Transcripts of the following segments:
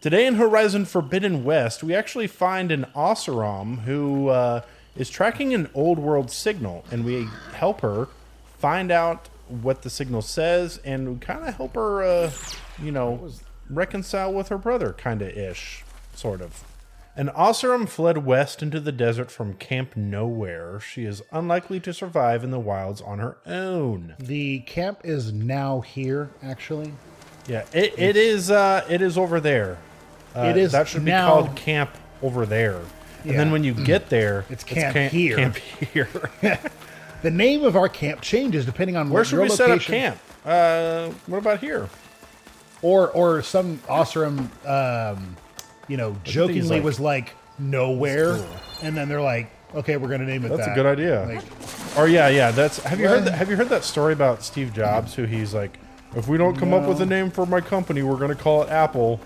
Today in Horizon Forbidden West, we actually find an Oseram who is tracking an old world signal, and we help her find out what the signal says, and we kind of help her, reconcile with her brother, kind of ish, sort of. An Oseram fled west into the desert from Camp Nowhere. She is unlikely to survive in the wilds on her own. The camp is now here, actually. Yeah, it is over there. It is that should be now called Camp over there. And then when you get there, it's Camp here. Camp here. The name of our camp changes depending on where should we location. set up camp? What about here? Or some Oseram, jokingly was like nowhere, cool. And then they're like, okay, we're gonna name it. That's a good idea. Have you heard that story about Steve Jobs? Who he's like, if we don't come up with a name for my company, we're gonna call it Apple.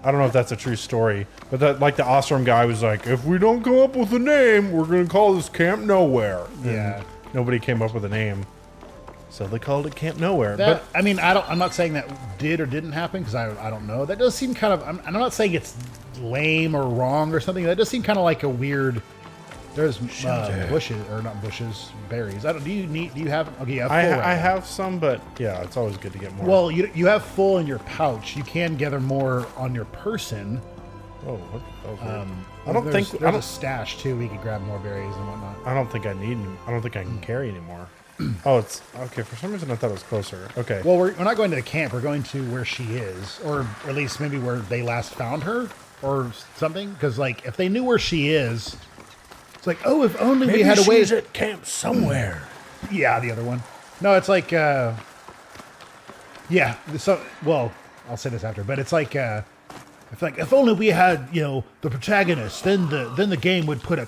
I don't know if that's a true story, but that the Oseram guy was like, if we don't come up with a name, we're gonna call this Camp Nowhere. Yeah. And nobody came up with a name, so they called it Camp Nowhere. I'm not saying that did or didn't happen because I don't know. That does seem kind of. I'm not saying it's lame or wrong or something. That does seem kind of like a weird. There's bushes or not bushes, berries. Do you have? Okay, you have full I have some, but yeah, it's always good to get more. Well, you have full in your pouch. You can gather more on your person. Oh, I don't think there's a stash too. We could grab more berries and whatnot. I don't think I need. I don't think I can carry anymore. Oh, it's okay. For some reason, I thought it was closer. Okay. Well, we're not going to the camp. We're going to where she is, or at least maybe where they last found her, or something. Because if they knew where she is, it's like, oh, if only we had a way. She's at camp somewhere. Yeah, the other one. No, it's like, yeah. So, well, I'll say this after, but it's like, it's like if only we had, the protagonist, then the game would put a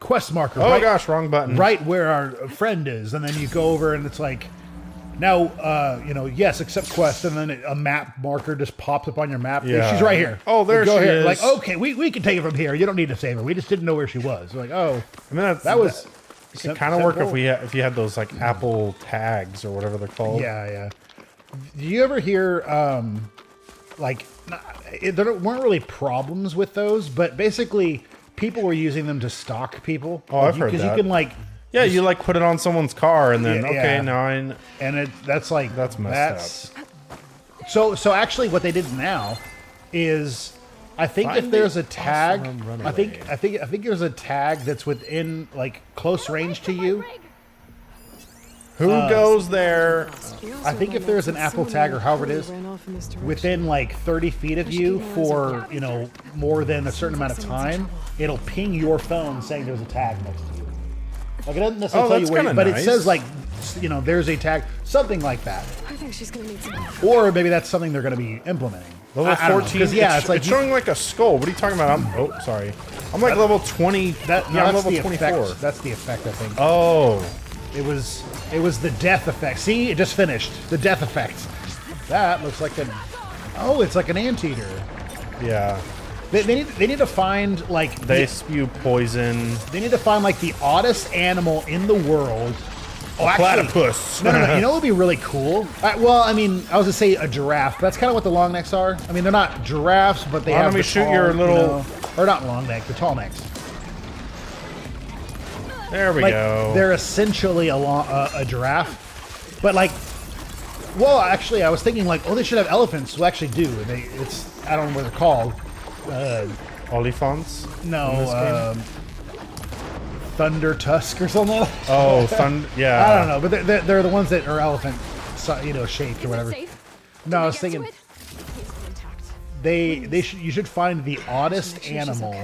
quest marker. Oh gosh, wrong button. Right where our friend is, and then you go over, and it's like, now, yes, accept quest, and then a map marker just pops up on your map. Yeah. She's right here. Oh, there she is. Like, okay, we can take it from here. You don't need to save her. We just didn't know where she was. Like, oh, I mean, that was. It could kind of work if you had those Apple tags or whatever they're called. Yeah. Do you ever hear there weren't really problems with those, but basically people were using them to stalk people. Oh, I've heard that. Because you can you put it on someone's car and then that's messed up. So actually, what they did now is, I think if there's a tag, I think there's a tag that's within close range to you. Who goes there? I think if there's an Apple tag or however it is within 30 feet of you for more than a certain amount of time, it'll ping your phone saying there's a tag next to you. It doesn't necessarily tell you where, but it says there's a tag, something like that. I think she's gonna need some. Or maybe that's something they're going to be implementing. Level 14. Yeah, it's showing a skull. What are you talking about? I'm level 20. I'm level 24. That's the effect, I think. Oh. It was the death effect. See, it just finished. The death effect. That looks like it's like an anteater. Yeah. They need to find they spew poison. They need to find the oddest animal in the world. Platypus. No. You know what would be really cool? I was gonna say a giraffe. That's kind of what the long necks are. I mean, they're not giraffes, but they have. Let me shoot your little. Or not long neck, the tall necks. There we go. They're essentially a giraffe, but actually, I was thinking they should have elephants. Well, actually, do I don't know what they're called. Olifants? No, Thunder Tusk or something. Oh, yeah. I don't know, but they're the ones that are elephant, shaped or whatever. No, I was thinking you should find the oddest animal.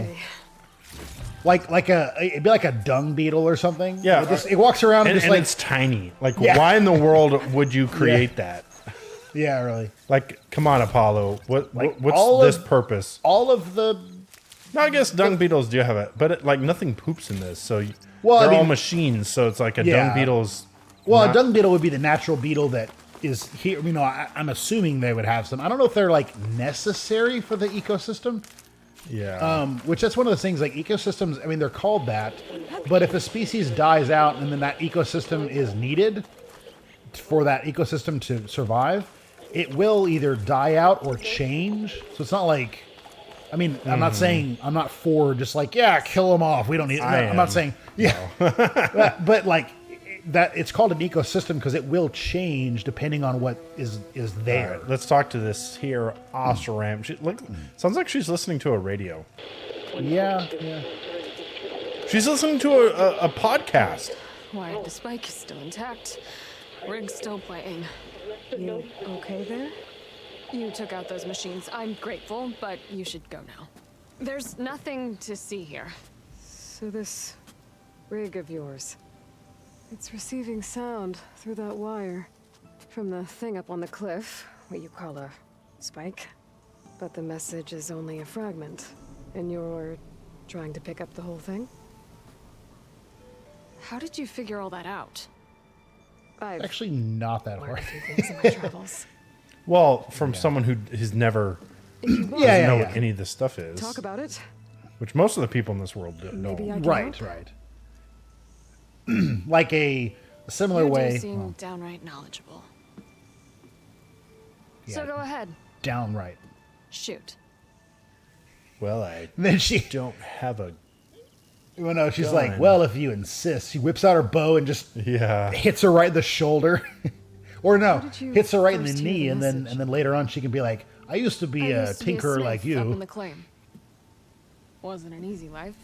It'd be like a dung beetle or something. Yeah, it walks around and it's tiny. Why in the world would you create that? Yeah, really. Come on, Apollo. What's this purpose? All of the. No, I guess dung beetles do have it, but nothing poops in this, so they're all machines. So it's like a dung beetle's. Well, a dung beetle would be the natural beetle that is here. I'm assuming they would have some. I don't know if they're necessary for the ecosystem. Yeah. Which that's one of the things, ecosystems, they're called that, but if a species dies out and then that ecosystem is needed for that ecosystem to survive, it will either die out or change. So it's not like, I mean, I'm not saying, I'm not for just like, yeah, kill them off. We don't need, I'm not saying, yeah. but like that, it's called an ecosystem because it will change depending on what is there. Right, let's talk to this here Oseram. Sounds like she's listening to a radio. Yeah. She's listening to a podcast. Why, the spike is still intact. Rig's still playing. You okay there? You took out those machines. I'm grateful, but you should go now. There's nothing to see here. So this rig of yours, it's receiving sound through that wire from the thing up on the cliff, what you call a spike. But the message is only a fragment, and you're trying to pick up the whole thing? How did you figure all that out? I've Actually, not that learned hard. a few things in my travels. Well, from someone who has never doesn't know what any of this stuff is. Talk about it. Which most of the people in this world don't. Maybe I can Right, help. right. Like a similar You do way. seem downright knowledgeable. So Yeah. go ahead. Downright. Shoot. Well, I Then she, don't have a... well, no, she's Gun. like, well, if you insist. She whips out her bow and just Yeah. hits her right in the shoulder. Or no, did you hits her right in the first hear knee, the and then message? later on she can be like, I used to be I a used to be tinkerer smith like Up in you. the claim. Wasn't an easy life.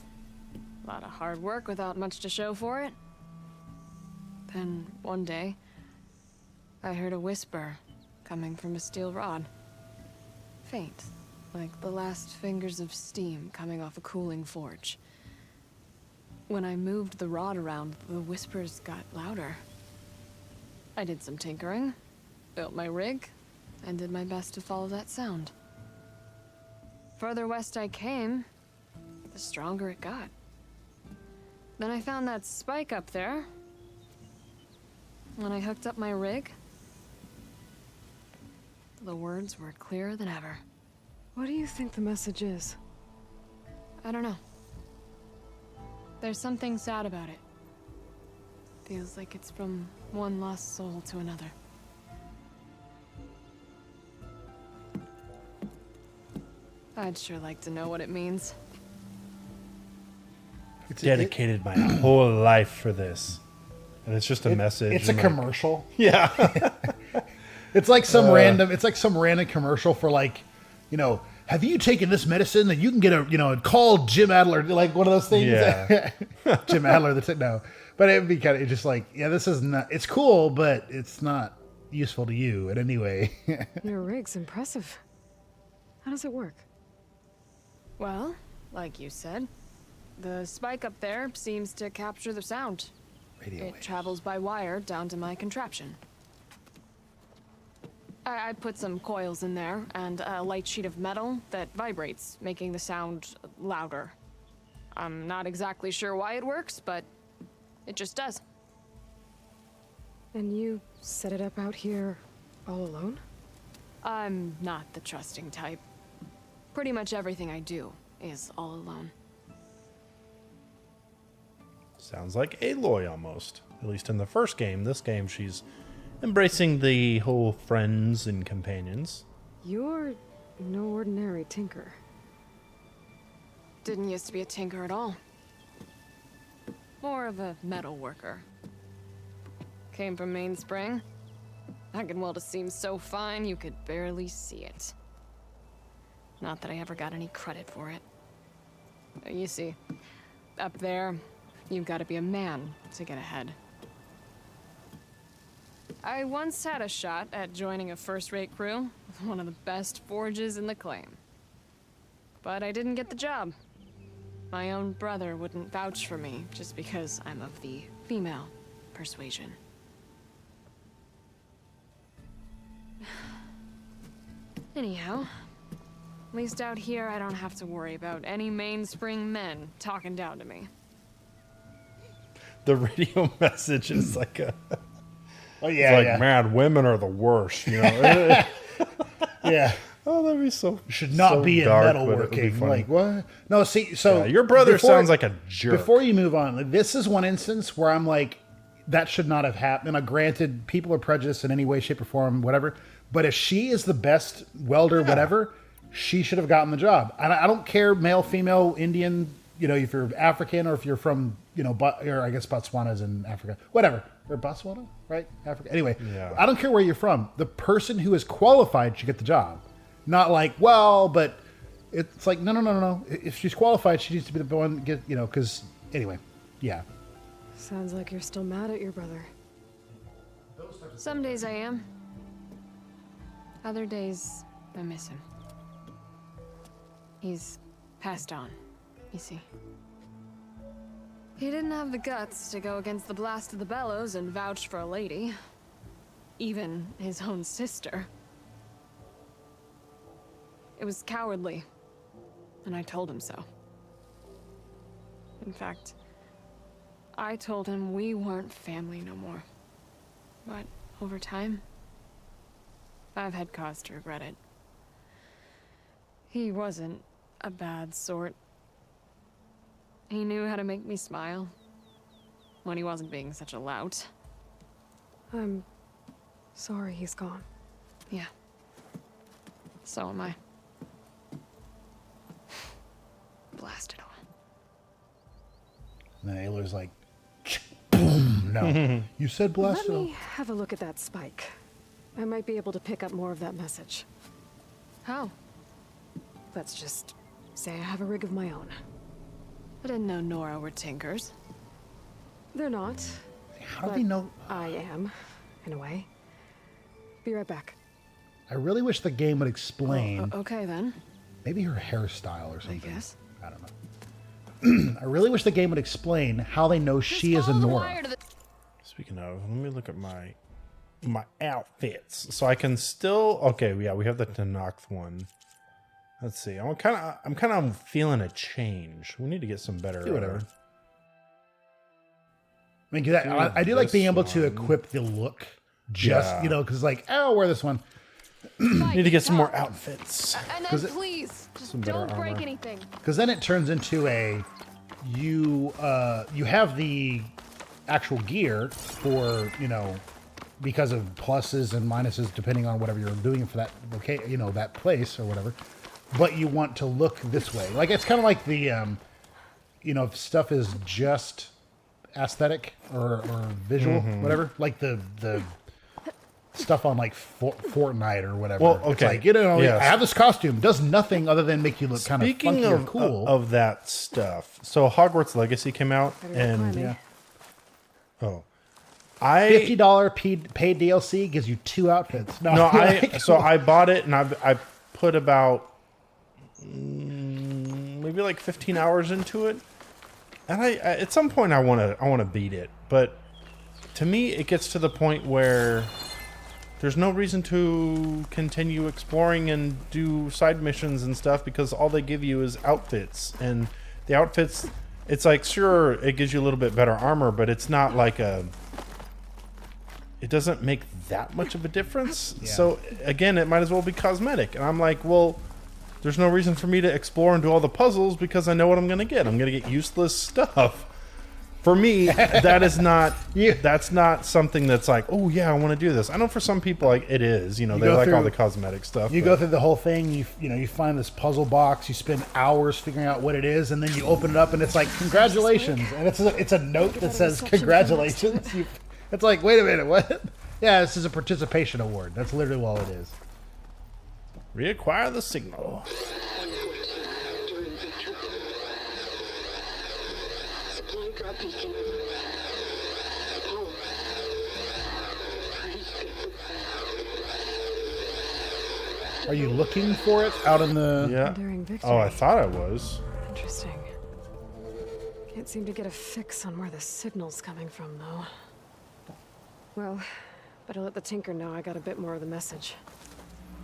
A lot of hard work without much to show for it. Then one day, I heard a whisper coming from a steel rod. Faint, like the last fingers of steam coming off a cooling forge. When I moved the rod around, the whispers got louder. I did some tinkering, built my rig, and did my best to follow that sound. Further west I came, the stronger it got. Then I found that spike up there. When I hooked up my rig, the words were clearer than ever. What do you think the message is? I don't know. There's something sad about it. Feels like it's from one lost soul to another. I'd sure like to know what it means. Dedicated my whole life for this. And it's just a message. It's a and like- commercial. Yeah. It's like some random. It's like some random commercial for like, you know, have you taken this medicine that you can get a, you know, call Jim Adler, like one of those things. Yeah. Jim Adler. That's it. No, but it'd be kind of just like, yeah, this is not. It's cool, but it's not useful to you in any way. Your rig's impressive. How does it work? Well, like you said, the spike up there seems to capture the sound. Radio It waves. travels by wire down to my contraption. I put some coils in there and a light sheet of metal that vibrates, making the sound louder. I'm not exactly sure why it works, but it just does. And you set it up out here all alone? I'm not the trusting type. Pretty much everything I do is all alone. Sounds like Aloy almost. At least in the first game. This game, she's embracing the whole friends and companions. You're no ordinary tinker. Didn't used to be a tinker at all. More of a metal worker. Came from Mainspring. I can weld a seam so fine you could barely see it. Not that I ever got any credit for it. You see, up there, you've got to be a man to get ahead. I once had a shot at joining a first-rate crew with one of the best forges in the claim. But I didn't get the job. My own brother wouldn't vouch for me just because I'm of the female persuasion. Anyhow, at least out here I don't have to worry about any mainspring men talking down to me. The radio message is like a... Oh It's yeah, like, yeah, man, women are the worst, you know? yeah. Oh, that'd be so... Should not so be in dark, but it would be metalworking. funny. Like what? No, see, so Yeah, your brother before- sounds like a jerk. Before you move on, this is one instance where I'm like, that should not have happened. Now, granted, people are prejudiced in any way, shape, or form, whatever. But if she is the best welder, whatever, she should have gotten the job. And I don't care, male, female, Indian, you know, if you're African or if you're from, you know, or I guess Botswana's in Africa, whatever. Or Botswana, right? Africa. Anyway, I don't care where you're from. The person who is qualified should get the job. Not like, well, but it's like, no. If she's qualified, she needs to be the one to get, you know, because anyway, yeah. Sounds like you're still mad at your brother. Some days I am. Other days, I miss him. He's passed on, you see. He didn't have the guts to go against the blast of the bellows and vouch for a lady. Even his own sister. It was cowardly, and I told him so. In fact, I told him we weren't family no more. But over time, I've had cause to regret it. He wasn't a bad sort. He knew how to make me smile when he wasn't being such a lout. I'm sorry he's gone. Yeah. So am I. Blast it all. And then Ayla's like, boom, no. You said blast Let it all. me have a look at that spike. I might be able to pick up more of that message. How? Let's just say I have a rig of my own. I didn't know Nora were tinkers. They're not. How do they know? I am, in a way. Be right back. I really wish the game would explain Okay then, maybe her hairstyle or I something. guess. I don't know. I really wish the game would explain how they know she is a Nora. Speaking of, let me look at my outfits. So I can still yeah, we have the Tanakh one. Let's see. I'm kind of feeling a change. We need to get some better. Do whatever. I mean, 'cause I do like being able to equip the look. Just you know, because like, oh, I'll wear this one. Need to get some more outfits. And then please, just better don't break armor. anything. Because then it turns into you have the actual gear for, you know, because of pluses and minuses depending on whatever you're doing for that you know, that place or whatever. But you want to look this way. Like it's kind of like the you know, if stuff is just aesthetic or visual, whatever. Like the stuff on like Fortnite or whatever. Well, It's like, you know, yes. I have this costume. It does nothing other than make you look kind of funky or cool. Of that stuff, so Hogwarts Legacy came out, Better go and climbing. $50 paid DLC gives you 2 outfits. No, I bought it and I put about maybe like 15 hours into it, and I at some point I want to beat it, but to me it gets to the point where there's no reason to continue exploring and do side missions and stuff because all they give you is outfits, and the outfits, it's like, sure, it gives you a little bit better armor, but it's not like it doesn't make that much of a difference. Yeah. So again, it might as well be cosmetic. And I'm like, well, there's no reason for me to explore and do all the puzzles because I know what I'm going to get. I'm going to get useless stuff. For me, that is not. That's not something that's like, oh yeah, I want to do this. I know for some people, like it is. You know, they like all the cosmetic stuff. You go through the whole thing. You find this puzzle box. You spend hours figuring out what it is, and then you open it up, and it's like, congratulations, and it's a note that says congratulations. It's like, wait a minute, what? Yeah, this is a participation award. That's literally all it is. Reacquire the signal. Are you looking for it out in the... Yeah. Enduring victory. Oh, I thought I was. Interesting. Can't seem to get a fix on where the signal's coming from, though. Well, better let the Tinker know I got a bit more of the message.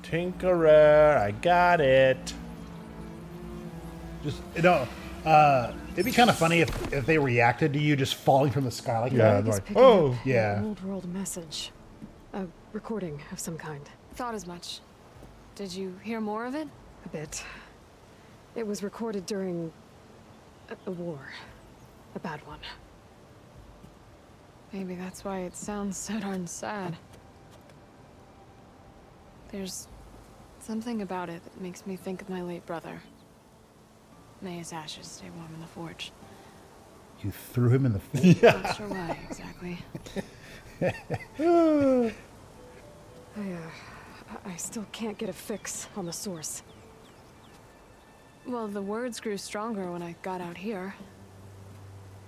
Tinkerer, I got it. Just, you know, it'd be kind of funny if they reacted to you just falling from the sky like Yeah. that. He's like, picking oh, up yeah. an old world message. A recording of some kind. Thought as much. Did you hear more of it? A bit. It was recorded during a war. A bad one. Maybe that's why it sounds so darn sad. There's something about it that makes me think of my late brother. May his ashes stay warm in the forge. You threw him in the forge? Not sure why, exactly. I still can't get a fix on the source. Well, the words grew stronger when I got out here.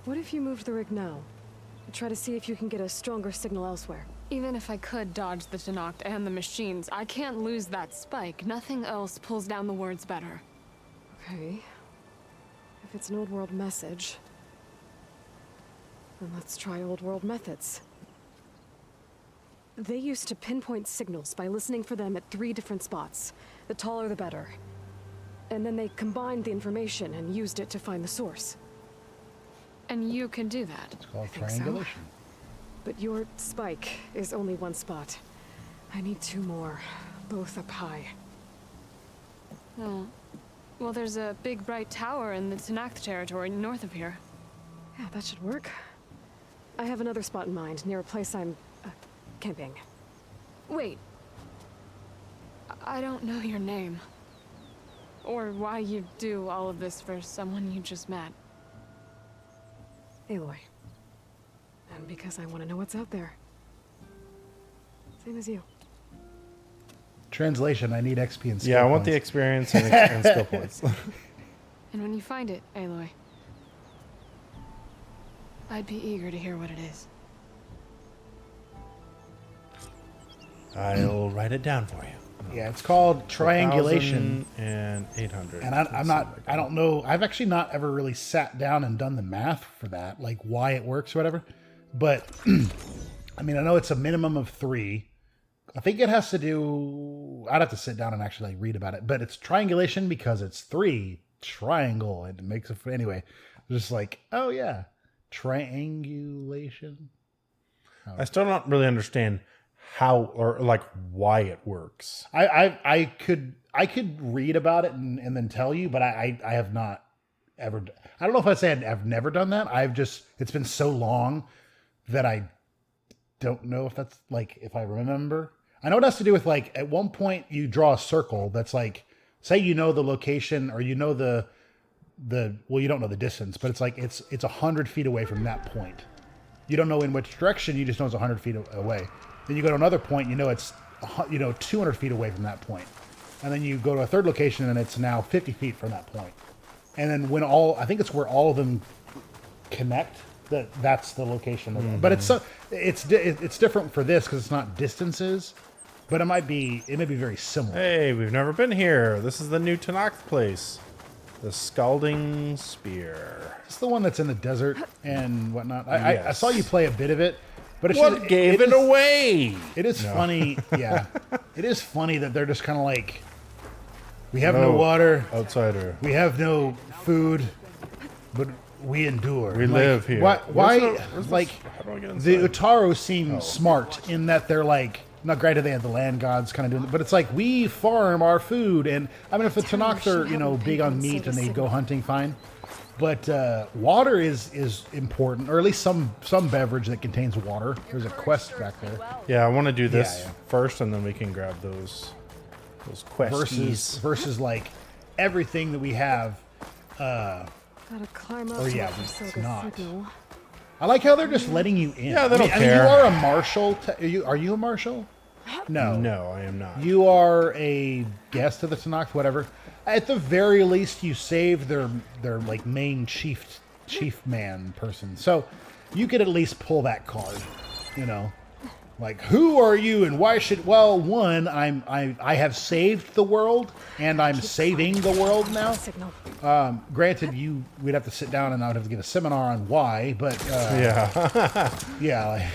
What if you moved the rig now? Try to see if you can get a stronger signal elsewhere. Even if I could dodge the Tenakth and the machines, I can't lose that spike. Nothing else pulls down the words better. Okay. If it's an old world message, then let's try old world methods. They used to pinpoint signals by listening for them at 3 different spots. The taller the better. And then they combined the information and used it to find the source. And you can do that. It's called think so. triangulation. But your spike is only 1 spot. I need 2 more, both up high. Oh. Well, there's a big bright tower in the Tenakth territory north of here. Yeah, that should work. I have another spot in mind, near a place I'm camping. Wait. I don't know your name. Or why you do all of this for someone you just met. Aloy. And because I want to know what's out there. Same as you. Translation, I need XP and skill Yeah, I want the points. experience and skill points. And when you find it, Aloy, I'd be eager to hear what it is. I'll write it down for you. Yeah, it's called triangulation. 1,800. And I don't know. I've actually not ever really sat down and done the math for that, like why it works or whatever. But I mean, I know it's a minimum of 3. I think it has to do, I'd have to sit down and actually like read about it, but it's triangulation because it's 3 triangle and it makes it, anyway, just like, oh yeah, triangulation. I still don't really understand how or like why it works. I could read about it and then tell you, but I have not ever, I don't know if I'd say I've never done that. It's been so long that I don't know if that's like, if I remember. I know it has to do with like, at one point you draw a circle that's like, say you know the location or you know well, you don't know the distance, but it's like, it's 100 feet away from that point. You don't know in which direction, you just know it's 100 feet away. Then you go to another point, you know it's 200 feet away from that point. And then you go to a third location and it's now 50 feet from that point. And then when I think it's where all of them connect, that's the location. Mm-hmm. But it's different for this because it's not distances, but it may be very similar. Hey, we've never been here. This is the new Tenakth place. The Scalding Spear. It's the one that's in the desert and whatnot. Yes. I saw you play a bit of it, but it's What gave it away? It is funny, yeah. It is funny that they're just kind of like, we have no water, Outsider. we have no food, but we endure. We live here. Why? Where's like how do I get the inside? Utaru seem smart in that they're like, not granted they have the land gods kind of doing it, but it's like we farm our food, and I mean if the Tenakth are big on meat and they go hunting, fine. But water is important, or at least some beverage that contains water. There's a quest back there. Yeah, I want to do this Yeah. first, and then we can grab those questies. Versus like everything that we have. Gotta climb up Or to yeah, that it's Versoga not. signal. I like how they're just letting you in. Yeah, they don't I mean, care. you are a marshal. Are you a marshal? No. No, I am not. You are a guest of the Tenakth, whatever. At the very least, you saved their like main chief man person. So you could at least pull that card. Like, who are you and why should? Well, one, I have saved the world and I'm saving the world now. Signal. Granted, we'd have to sit down and I would have to give a seminar on why, but Yeah. yeah, like,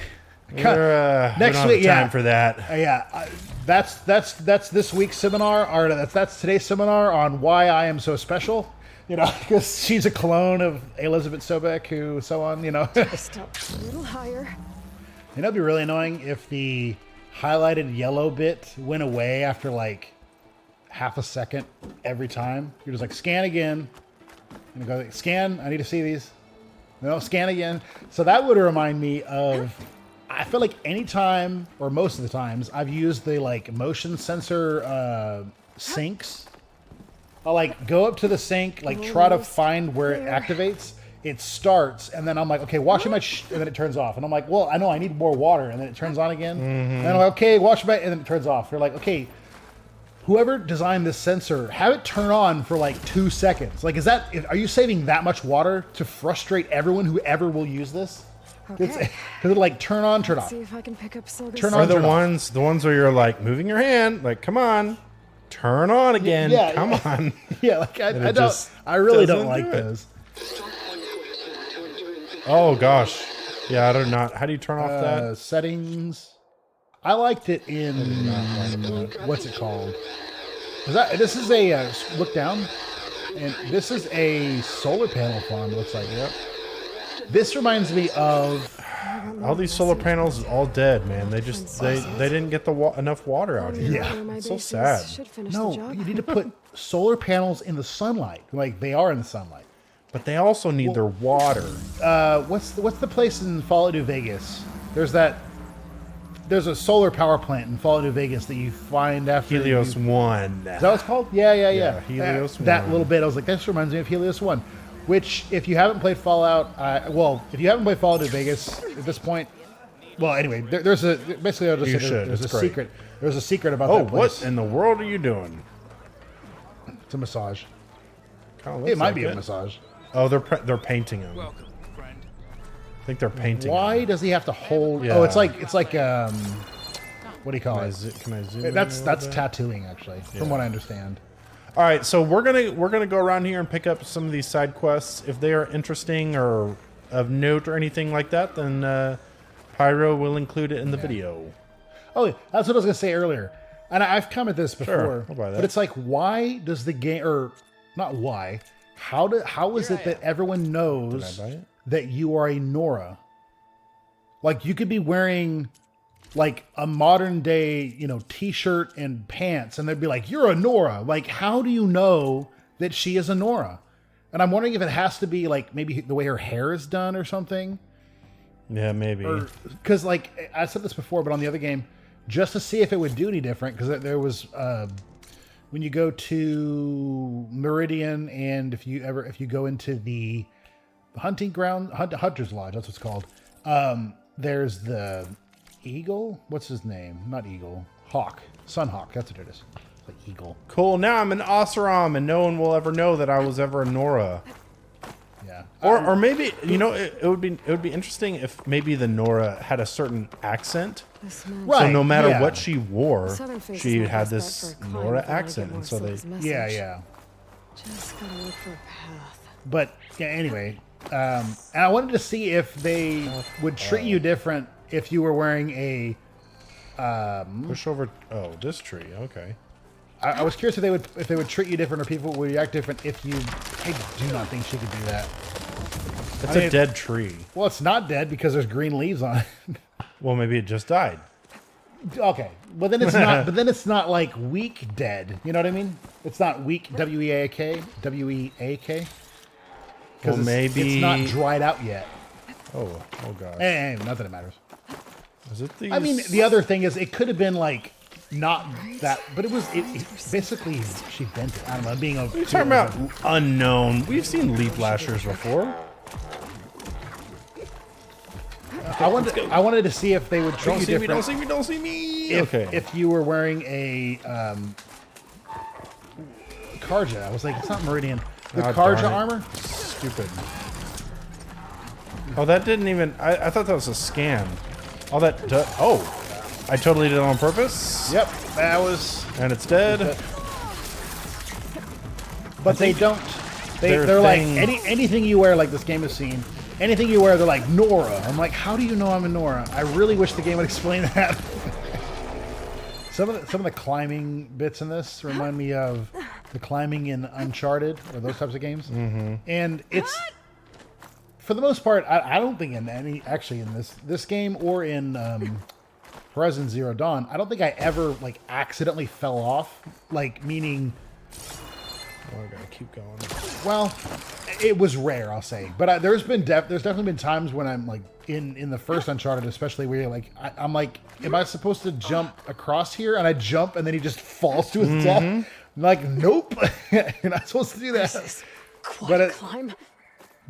We don't have time for that. that's this week's seminar, or that's today's seminar on why I am so special. Because she's a clone of Elizabeth Sobek, who so on. Just up a little higher. It'd be really annoying if the highlighted yellow bit went away after like half a second every time. You're just like, scan again. And it goes, scan, I need to see these. No, scan again. So that would remind me of, I feel like anytime, or most of the times, I've used the like motion sensor sinks. I'll like go up to the sink, like try to find where it activates. It starts, and then I'm like, okay, washing my and then it turns off. And I'm like, well, I know I need more water, and then it turns on again. And I'm like, okay, wash my, and then it turns off. They're like, okay, whoever designed this sensor, have it turn on for like 2 seconds. Like, are you saving that much water to frustrate everyone who ever will use this? Okay. It'll like turn on, turn off. See if I can pick up Silga's Turn Are on, the turn off. ones where you're like moving your hand, like, come on, turn on again, Yeah, come yeah. on. Yeah, like just I really don't doesn't like do it. those. Oh gosh, yeah, I don't know. How do you turn off that? Settings. I liked it in what's it called? This is a look down, and this is a solar panel farm. It looks like. Yep. This reminds me of All these solar panels all dead, man. They just they didn't get enough water out here. Yeah. It's so sad. no. You need to put solar panels in the sunlight, like they are in the sunlight. But they also need their water. What's the place in Fallout New Vegas? There's a solar power plant in Fallout New Vegas that you find after Helios 1. Is that what it's called? Yeah. Helios That 1. little bit, I was like, this reminds me of Helios 1. Which, if you haven't played Fallout, if you haven't played Fallout New Vegas at this point, well, anyway, there's a basically I'll just You say should. there's It's a great. secret. There's a secret about Oh, that place. what in the world are you doing? It's a massage. Kinda looks It might like be it. a massage. Oh, they're painting him. Welcome, friend. I think they're painting. Why him. does he have to hold? Yeah. Oh, it's like what do you call Can I, it? can I zoom in That's a little bit? tattooing, actually, from what I understand. All right, so we're gonna go around here and pick up some of these side quests. If they are interesting or of note or anything like that, then Pyro will include it in the video. Oh, that's what I was gonna say earlier, and I've commented this before. Sure, I'll buy that. But it's like, why does the game, or not why? How is it that everyone knows Did I buy it? that you are a Nora? Like, you could be wearing like a modern day, t-shirt and pants, and they'd be like, "You're a Nora." Like, how do you know that she is a Nora? And I'm wondering if it has to be like maybe the way her hair is done or something. Yeah, maybe. Because, like, I said this before, but on the other game, just to see if it would do any different, because there was when you go to Meridian, and if you go into the hunting ground, Hunter's Lodge, that's what it's called. There's the Eagle. What's his name? Not Eagle. Hawk. Sunhawk. That's what it is. Like Eagle. Cool. Now I'm an Oseram, and no one will ever know that I was ever a Nora. Yeah. Or maybe it would be interesting if maybe the Nora had a certain accent. Right. So no matter yeah. what she wore, Southern face she is my had best this bet for a climb Nora if I wanna accent, get and so more they. Silga's message. Yeah. Just gotta look for a path. But yeah, anyway, and I wanted to see if they would treat you different if you were wearing a. Push over. Oh, this tree. Okay. I was curious if they would treat you different, or people would react different if you. I do not think she could do that. It's I mean, a dead tree. Well, it's not dead because there's green leaves on it. Well, maybe it just died. Okay, but then it's not. But then it's not like weak dead. You know what I mean? It's not weak. W-E-A-K. W-E-A-K. Well, maybe it's not dried out yet. Oh gosh. Not that it matters. Is it these? I mean, the other thing is, it could have been like not that, but it was. It basically, she bent it. I don't know. Being a. You're talking about unknown. We've seen leaf lashers before. I wanted to see if they would treat Don't you see me! different. Don't see me! Don't see me! If you were wearing a Karja. I was like, it's not Meridian. The darn Karja it. armor? Stupid. Oh, that didn't even. I thought that was a scan. All that. Oh, I totally did it on purpose. Yep, that was. And it's dead. But they don't. They're like anything you wear, like this game has seen. Anything you wear, they're like Nora. I'm like, how do you know I'm a Nora? I really wish the game would explain that. Some of the climbing bits in this remind me of the climbing in Uncharted or those types of games. Mm-hmm. And it's, for the most part, I don't think in this game or in Horizon Zero Dawn, I don't think I ever like accidentally fell off. Like, meaning I gotta keep going. Well, it was rare, I'll say. But there's definitely been times when I'm like in the first Uncharted, especially where you're like, I'm like, am I supposed to jump across here? And I jump, and then he just falls to his death. I'm like, nope, you're not supposed to do that. Climb.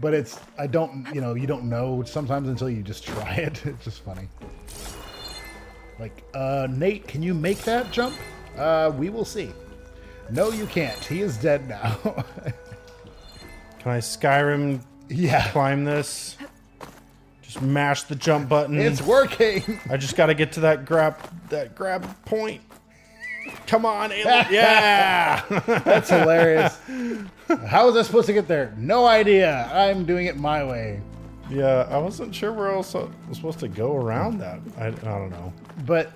But it's you don't know sometimes until you just try it. It's just funny. Like, Nate, can you make that jump? We will see. No, you can't. He is dead now. Can I Skyrim climb this? Just mash the jump button. It's working. I just got to get to that grab point. Come on, alien. Yeah. That's hilarious. How was I supposed to get there? No idea. I'm doing it my way. Yeah, I wasn't sure where else I was supposed to go around that. I don't know. But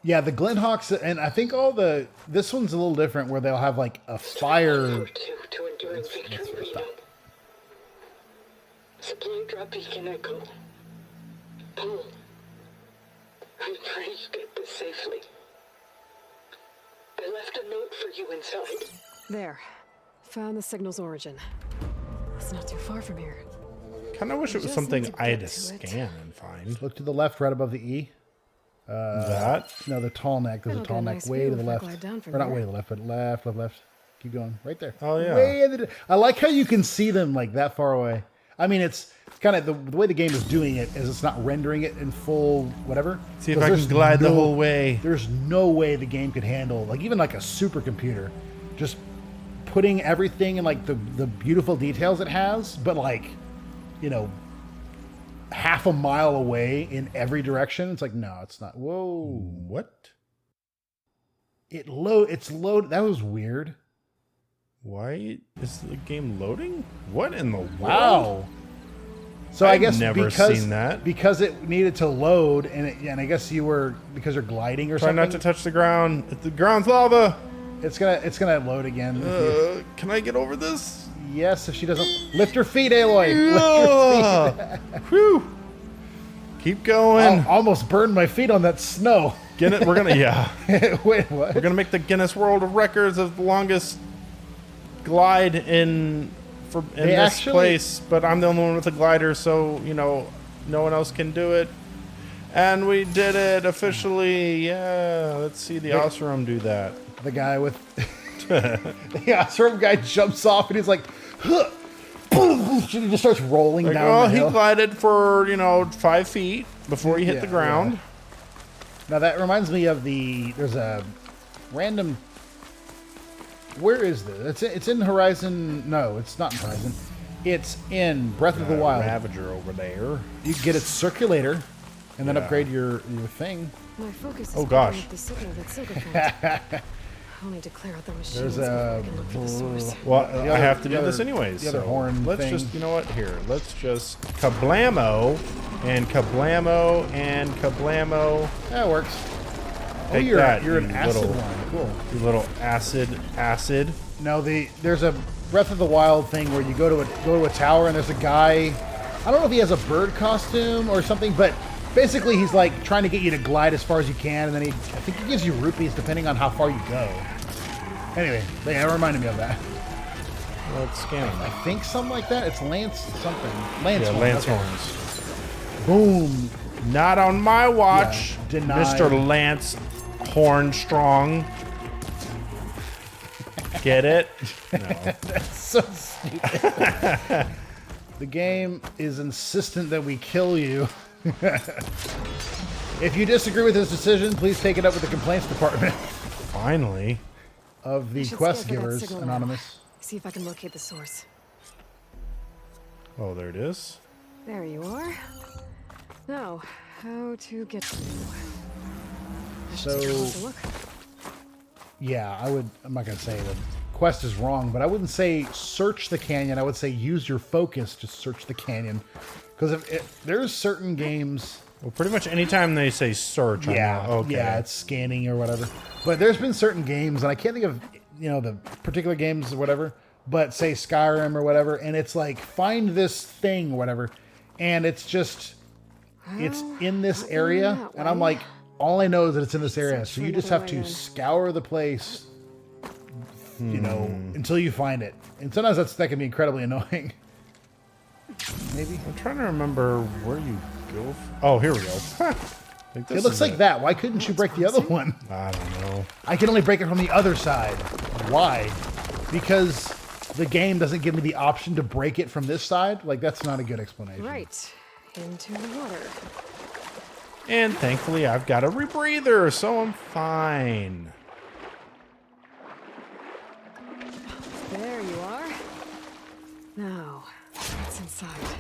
yeah, the Glenhawks, and I think this one's a little different where they'll have like a fire. Supply drop beacon echo. Pull. I'm trying to get this safely. I left a note for you inside. There. Found the signal's origin. It's not too far from here. Kind of wish it was something I had to scan and find. Look to the left, right above the E. That? No, the tall neck. There's a tall neck way to the left. Or not way to the left, but left. Keep going. Right there. Oh, yeah. Way in the, I like how you can see them like that far away. I mean, it's kind of the way the game is doing it is it's not rendering it in full whatever. See if I can glide the whole way. There's no way the game could handle, like even like a supercomputer, just putting everything in like the beautiful details it has, but like, half a mile away in every direction. It's like, no, it's not. Whoa. What? It's load. That was weird. Why is the game loading? What in the world? Wow. So I guess never seen that. Because it needed to load, and I guess because you're gliding or Try something. not to touch the ground. If the ground's lava. It's gonna load again. Can I get over this? Yes, if she doesn't lift her feet, Aloy. Lift her feet. Whew. Keep going. Almost burned my feet on that snow. We're gonna Wait, what? We're gonna make the Guinness World of Records of the longest glide in this place, but I'm the only one with a glider, so no one else can do it. And we did it officially. Yeah, let's see the Oseram do that. The guy with the Oseram guy jumps off and he's like, huh, boom, he just starts rolling down the hill. He glided for 5 feet before he hit the ground. Yeah. Now that reminds me of there's a random. Where is this? It's in Horizon. No, it's not in Horizon. It's in Breath of the Wild. Ravager over there. You can get its circulator, and then upgrade your thing. My focus is Oh gosh. the signal that Silga found. I'll need to clear out the machines. There's a. For the source. Well, I have to do this anyways. The other horn. Let's thing. just, here. Let's just kablamo and kablamo and kablamo. That works. Take you're that, you're an you acid little- one. Cool. You little acid. No, there's a Breath of the Wild thing where you go to a tower and there's a guy. I don't know if he has a bird costume or something, but basically he's like trying to get you to glide as far as you can, and then I think he gives you rupees depending on how far you go. Anyway, that reminded me of that. Let's scan I them. think something like that. It's Lance something. Lance. Yeah, horn, lance okay. horns. Boom. Not on my watch, Yeah, denied. Mr. Lance Hornstrong. Get it? No. So stupid. The game is insistent that we kill you. If you disagree with this decision, please take it up with the complaints department Finally. of the I should quest scan for that givers, signal now. Anonymous. See if I can locate the source. Oh, there it is. There you are. Now, how to get to you? I should take a So, closer look. yeah, I'm not going to say the quest is wrong, but I wouldn't say search the canyon. I would say use your focus to search the canyon. Because there's certain games. Well, pretty much anytime they say search, Yeah, I'm like, okay. yeah, it's scanning or whatever. But there's been certain games, and I can't think of the particular games or whatever. But say Skyrim or whatever, and it's like find this thing or whatever, and it's just it's in this area, that and I'm way. like, all I know is that it's in this area, Search so for you just another have way to in. scour the place you know, until you find it. And sometimes that can be incredibly annoying. Maybe. I'm trying to remember where you go. Oh, here we go. I think this It looks is like that. Why couldn't you break the other one? I don't know. I can only break it from the other side. Why? Because the game doesn't give me the option to break it from this side? Like, that's not a good explanation. Right. Into the water. And thankfully, I've got a rebreather, so I'm fine. There you are. Now, what's inside?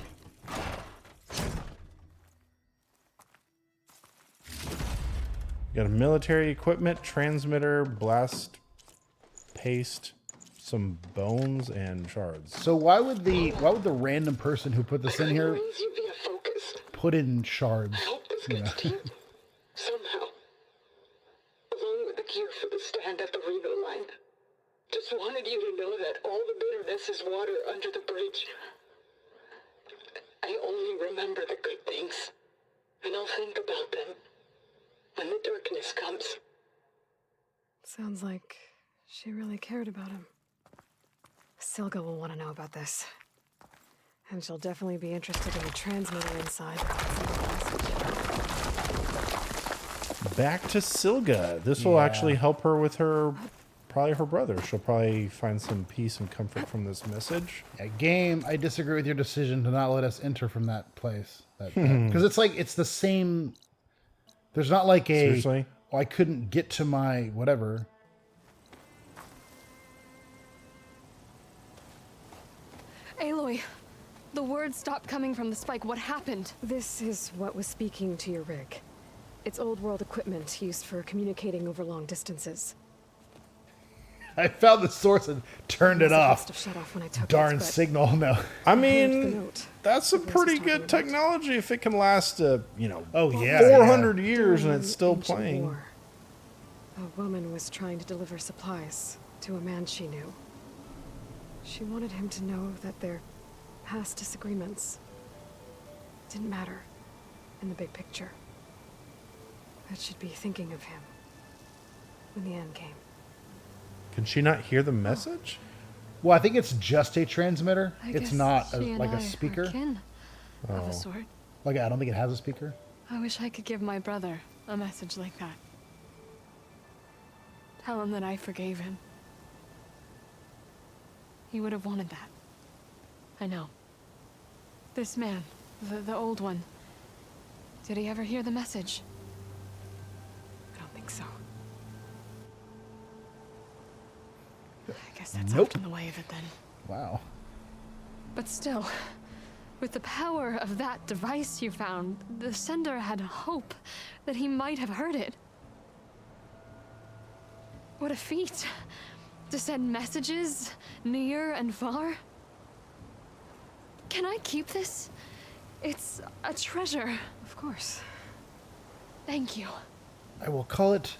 Got a military equipment, transmitter, blast, paste, some bones, and shards. So why would the random person who put this in here Means you be focused. put in shards? I hope this You gets know? to you. Somehow. Along with the cure for the stand at the Reno line. Just wanted you to know that all the bitterness is water under the bridge. I only remember the good things. And I'll think about them when the darkness comes. Sounds like she really cared about him. Silga will want to know about this. And she'll definitely be interested in the transmitter inside. Back to Silga. This will actually help her with probably her brother. She'll probably find some peace and comfort from this message. Yeah, game, I disagree with your decision to not let us enter from that place. Because it's like, it's the same. There's not like a, Seriously? oh, I couldn't get to my whatever. Aloy, the word stopped coming from the spike. What happened? This is what was speaking to your rig. It's old world equipment used for communicating over long distances. I found the source and turned it off. Must have shut off when I took Darn it, but signal, no. I heard the mean, note. that's a Voice pretty was talking good about. technology if it can last, Oh, yeah. 400 years and During it's still ancient playing. war, a woman was trying to deliver supplies to a man she knew. She wanted him to know that their past disagreements didn't matter in the big picture. That she'd be thinking of him when the end came. Can she not hear the message? Well, I think it's just a transmitter. I It's guess not she and like I a are speaker. kin of a sort. Like, I don't think it has a speaker. I wish I could give my brother a message like that. Tell him that I forgave him. He would have wanted that. I know. This man, the old one, did he ever hear the message? I don't think so. I guess that's Nope. out in the way of it then. Wow. But still, with the power of that device you found, the sender had hope that he might have heard it. What a feat! To send messages near and far. Can I keep this? It's a treasure. Of course. Thank you. I will call it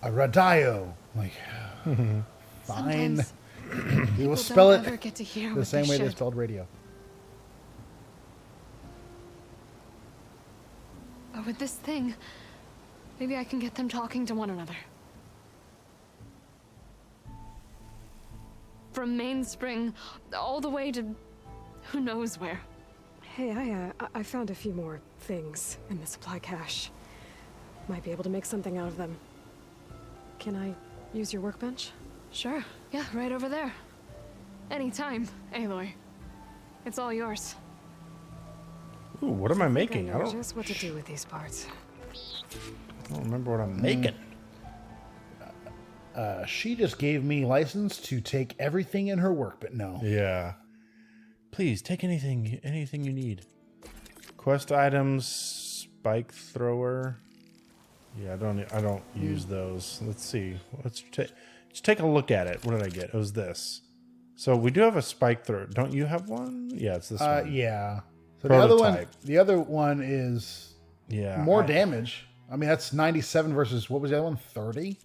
a radio. Like, fine. Sometimes We will people spell don't ever it get to hear the what same way they should. spelled radio. But with this thing, maybe I can get them talking to one another. From Mainspring all the way to who knows where. Hey, I found a few more things in the supply cache. Might be able to make something out of them. Can I use your workbench? Sure, yeah, right over there. Anytime, Aloy. It's all yours. Ooh, what am I making? I I know don't, just what to do with these parts. I don't remember what I'm making. She just gave me license to take everything in her work, but no. Yeah. Please take anything you need. Quest items, spike thrower. Yeah, I don't use those. Let's see. Let's just take a look at it. What did I get? It was this. So we do have a spike thrower. Don't you have one? Yeah, it's this one. Yeah. So Prototype. the other one is Yeah. more damage. I mean, that's 97 versus, what was the other one? 30?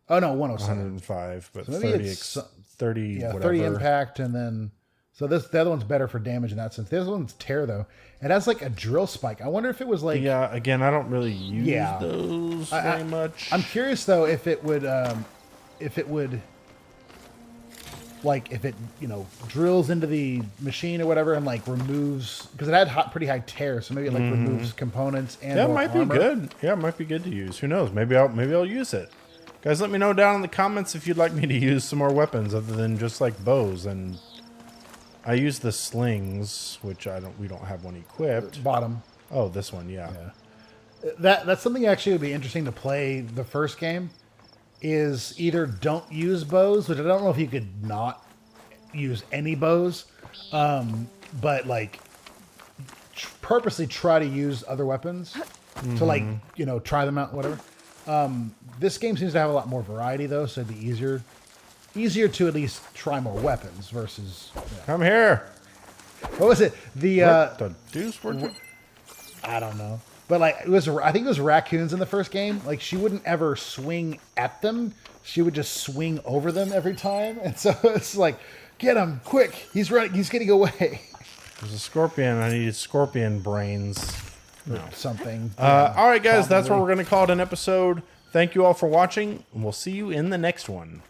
Oh, no, 107. 105, but So maybe 30, it's 30 Yeah, whatever. 30 impact, and then... So the other one's better for damage in that sense. The other one's tear, though. It has, like, a drill spike. I wonder if it was, like... Yeah, again, I don't really use Yeah. those very much. I'm curious, though, if it would... if it would, like, if it, you know, drills into the machine or whatever and, like, removes, because it had pretty high tear, so maybe it, like, removes components and Yeah, it more might armor. be good. Yeah, it might be good to use. Who knows? Maybe I'll use it. Guys, let me know down in the comments if you'd like me to use some more weapons other than just like bows. And I use the slings, which we don't have one equipped. Bottom. Oh, this one, yeah. That's something actually would be interesting to play the first game, is either don't use bows, which I don't know if you could not use any bows, but like purposely try to use other weapons to, like, you know, try them out, whatever. This game seems to have a lot more variety though, so it'd be easier to at least try more weapons versus. Come here. What was it? What the deuce? I don't know. But like I think it was raccoons in the first game. Like she wouldn't ever swing at them. She would just swing over them every time. And so it's like, get him quick. He's running. He's getting away. There's a scorpion. I needed scorpion brains. No. Something. All right, guys. That's what we're going to call it an episode. Thank you all for watching, and we'll see you in the next one.